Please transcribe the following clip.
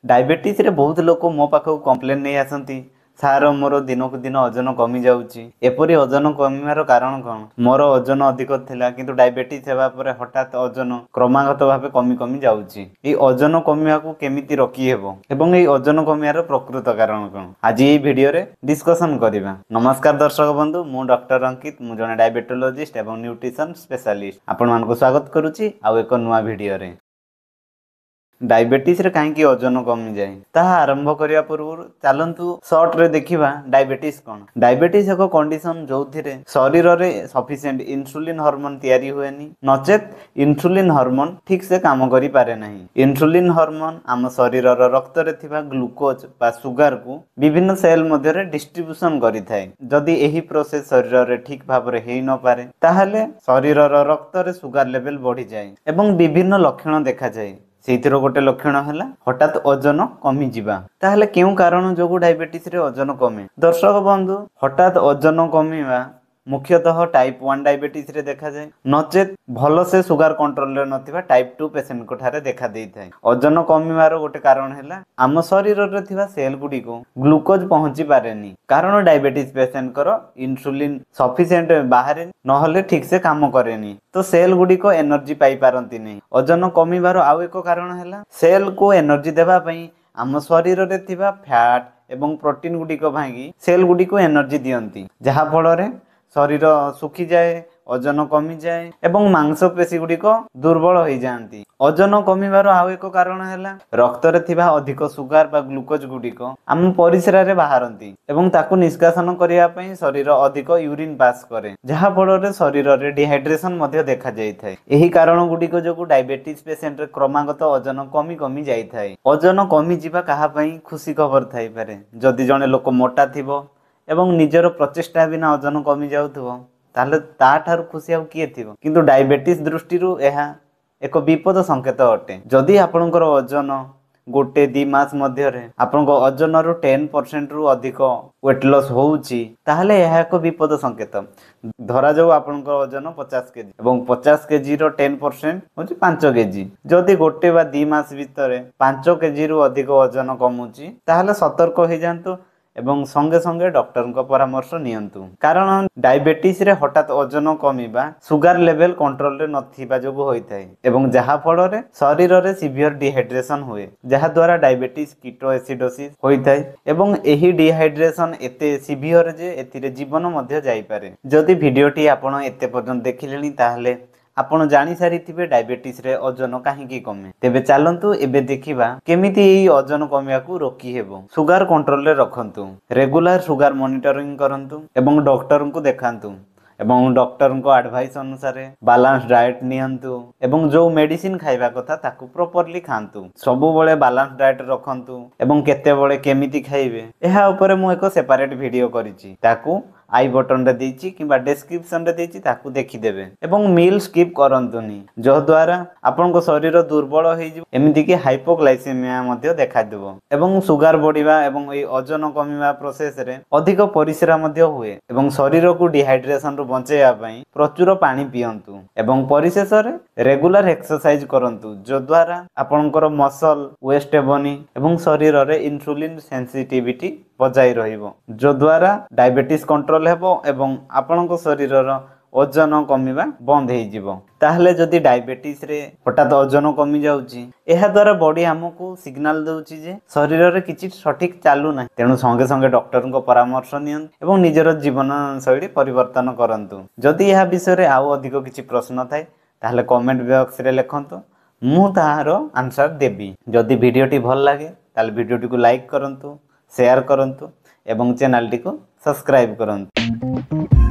Diabetes रे बहुत लोक मो पाखक कंप्लेन नहीं आसती सार मोर दिन को दिन ओजन कमी जाउची एपरी ओजन कमिवार कारण कौन मोर ओजन अधिक थिला किंतु डायबिटीज हेबा परे हठात ओजन क्रमागत भावे कमी कमी जाउची ए ओजन कमिया को केमिति रोकी हेबो एवं ए ओजन कमियार प्रकृत कारण कौन आज ए वीडियो रे डिस्कशन करिबा। नमस्कार दर्शक बंधु मु डॉक्टर अंकित मु जने डायबिटोलॉजिस्ट एवं न्यूट्रिशन स्पेशलिस्ट आपण मानको स्वागत करूची आ एक नुवा वीडियो रे। डायबिटीज रे कहीं ओजन कमी जाए ताहा आरंभ करिया पूर्व चलंतु शॉर्ट रे देखिबा डायबिटीज कोन। डायबिटीज एक कंडीशन जो थिरे शरीर रे सफिशिएंट इंसुलिन हार्मोन तैयारी हुएनी नचेत इंसुलिन हार्मोन ठीक से काम करि पारे नहीं। इंसुलिन हार्मोन आम शरीर रो रक्त रे थिबा ग्लूकोज बा सुगर को विभिन्न सेल मध्य रे डिस्ट्रीब्यूशन करि थाए। जदि एही प्रोसेस शरीर रे ठीक भाव रे हेइ न पारे ताहाले शरीर रो रक्त रे सुगर लेवल बढ़ी जाए एवं विभिन्न लक्षण देखा जाए। सेइथिरो गोटे लक्षण हैला हठात ओजन कमी जिबा। ताहले केउ कारण जोगु डायबिटीज रे ओजन कमे? दर्शक बंधु हठात ओजन कमीवा मुख्यतः टाइप 1 डायबिटीज रे देखा जाए नचेत भल से सुगर कंट्रोल रे नथिबा टाइप 2 पेशेंट को ठारे देखा देई थाए। ओजन कमीवार गोटे कारण हैला आम शरीर रे थिबा सेल गुडी को ग्लूकोज पहुंची पारेनी कारण डायबिटीज पेशेंट करो इंसुलिन सफिशिएंट बाहरे नहले ठीक से काम करेनी तो सेल गुडी को एनर्जी पाई पारंती नहीं। ओजन कमीवार आउ एक कारण हैला सेल को एनर्जी देबा पई आम शरीर रे थिबा फैट एवं प्रोटीन गुडी को भांगी सेल गुडी को एनर्जी दियंती जहा फल रे शरीर सुखी जाए ओजन कमी जाए एवं मांसपेशी गुडी को दुर्बल हो जाती। ओजन कमीवार आउ एक कारण हैला रक्त रे थिबा अधिक सुगर बा ग्लूकोज गुडी को आम परिस्रा रे बाहरंती एवं ताकू निष्कासन करिया पई शरीर अधिक यूरिन पास करे जहा फल रे शरीर रे डिहाइड्रेशन मध्ये देखा जाई थाए। एही कारण गुडी को जो डायबिटीज पेशेंट रे क्रमागत ओजन कमी कमी जाई थाए। ओजन कमी जिबा कहा पई खुशी खबर थाई पारे जदि जने लोक मोटा थिबो एवं निजर प्रचेष्टा बिना ओजन कमी जाउथबो ताले ताठार खुशी आउ किए थिबो किंतु डायबिटीज दृष्टि एहा एक विपद संकेत अटे। जदि आपनकर ओजन गोटे 2 मास मध्य रे आपनको ओजन रु 10% रु अधिक वेट लॉस होउची ताहले एहा एक विपद संकेत। धरा जाऊ आपनकर ओजन 50 केजी एवं 50 केजी रो 10% होची 5 केजी जदि गोटे बा 2 मास भीतर 5 केजी रु अधिक ओजन कमुची ताहले सतर्क हो जांतु एवं संगे संगे डॉक्टर को परामर्श नियंतु कारण डायबिटीज रे हठात ओजन कमीबा सुगर लेवल कंट्रोल रे नथिबा जोगु होई थाए एवं जहा फल रे शरीर रे सीवियर डिहाइड्रेशन हुए जहा द्वारा डायबिटीज कीटोएसिडोसिस होई थाए एवं एही डिहाइड्रेशन एते सीवियर जे एथिरे जीवन मध्य जाई पारे। जदि वीडियोटी आपण एते पर्यंत देखिलेनी ताहले आपण जानी सारी थिबे डायबिटीज रे ओजन काहेकि कमे। तेबे चलंतु एबे देखिबा केमिति एई ओजन कमिया को रोकी हेबो। सुगर कंट्रोल रे रखंतु रेगुलर सुगर मॉनिटरिंग करंतु एवं डॉक्टर को देखांतु एवं डॉक्टर को एडवाइस अनुसार बैलेंस डाइट नियंतु एवं जो मेडिसिन खाइबा कथा ताकू प्रॉपर्ली खांतु सबु बळे बैलेंस डाइट रखंतु एवं केते बळे केमिति खाइबे एहा ऊपर मु एको सेपरेट वीडियो करिछि ताकू आई बटन रे देछि किबा डिस्क्रिप्शन रे देछि ताकू देखि देबे एवं मील स्किप करंतुनी जो द्वारा आपन को शरीर दुर्बल होई जिवो एमिति कि हाइपोग्लाइसेमिया मध्ये देखा देबो एवं सुगर बढ़िबा एवं ए ओजन कमिबा प्रोसेस रे अधिक परिश्रम मध्ये हुए एवं शरीर को डिहाइड्रेशन रु बंचेया पई प्रचुर पानी पियंतु एवं परिशेष रे रेगुलर एक्सरसाइज करंतु जो द्वारा आपनकर मसल वेस्ट हेबनी एवं शरीर रे इंसुलिन सेंसिटिविटी बजाई रहिबो जो द्वारा डायबिटीज कंट्रोल हेबो एवं आपनक शरीर रो ओजन कमिबा बंद हे जिवो। ताहले जदि डायबिटीज रे हठात ओजन कमी जाउची एहा द्वारा बॉडी हमकु सिग्नल दउची जे शरीर रे किछि सठिक चालू नै तेनु संगे संगे डॉक्टर को परामर्श नियन एवं निजर जीवन शैली परिवर्तन करंतु। जदि एहा विषय रे आउ अधिक किछि प्रश्न थाए ताहले कमेंट बॉक्स रे लेखंतु मु ताहारो आंसर देबी। जदि वीडियोटी भल लागे ताहले वीडियोटी को लाइक करंतु शेयर करंतु एवं चैनल टी को सब्सक्राइब करंतु।